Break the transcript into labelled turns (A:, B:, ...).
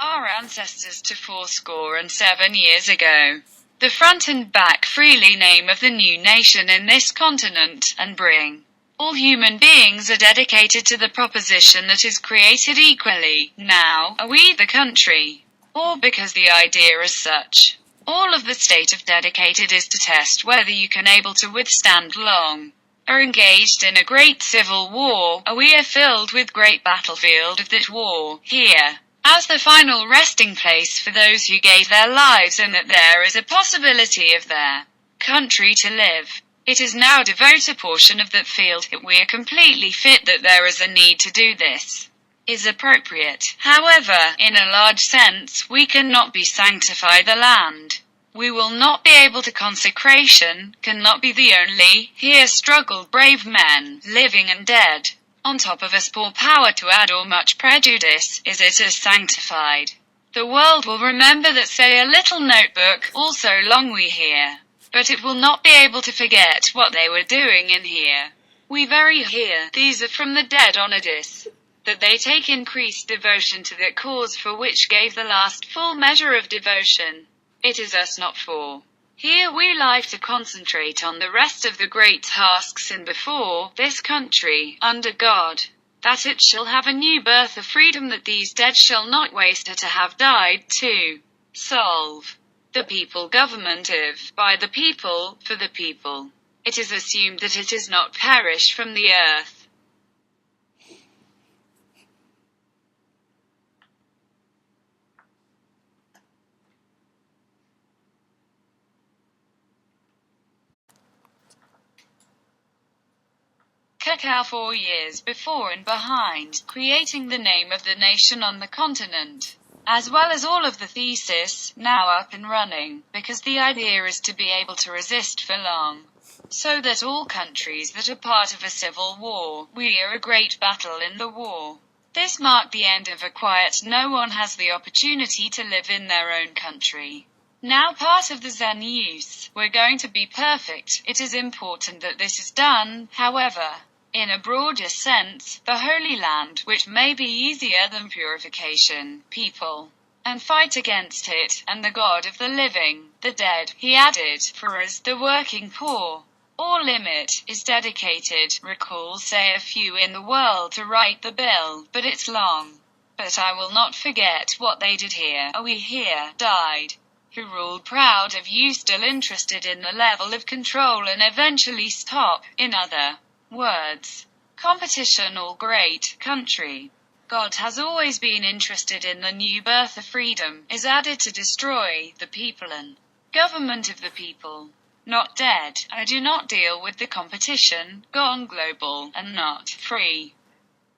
A: our ancestors to 77 years ago. The front and back freely name of the new nation in this continent, and bring. All human beings are dedicated to the proposition that is created equally. Now, are we the country? Or because the idea as such. All of the state of dedicated is to test whether you can able to withstand long. Are engaged in a great civil war, are we are filled with great battlefield of that war, here, as the final resting place for those who gave their lives and that there is a possibility of their country to live. It is now devote a portion of that field that we are completely fit that there is a need to do this. Is appropriate. However, in a large sense, we cannot be sanctify the land. We will not be able to consecration, cannot be the only, here struggled brave men, living and dead. On top of us poor power to add or much prejudice, is it as sanctified. The world will remember that say a little notebook, also long we hear. But it will not be able to forget what they were doing in here. We very hear, these are from the dead on Addis, that they take increased devotion to that cause for which gave the last full measure of devotion. It is us not for. Here we like to concentrate on the rest of the great tasks in before this country, under God, that it shall have a new birth of freedom that these dead shall not waste her to have died to solve. The people government of, by the people, for the people. It is assumed that it is not perish from the earth. Cacao 4 years before and behind, creating the name of the nation on the continent. As well as all of the thesis, now up and running, because the idea is to be able to resist for long. So that all countries that are part of a civil war, we are a great battle in the war. This marked the end of a quiet no one has the opportunity to live in their own country. Now part of the Zen use, we're going to be perfect, it is important that this is done, however. In a broader sense, the Holy Land, which may be easier than purification, people, and fight against it, and the God of the living, the dead, he added, for us, the working poor. All limit, is dedicated, recall say a few in the world to write the bill, but it's long. But I will not forget what they did here, we here, died. Who ruled proud of you still interested in the level of control and eventually stop, in other words, competition all great country. God has always been interested in the new birth of freedom, is added to destroy the people and government of the people. Not dead, I do not deal with the competition, gone global, and not free.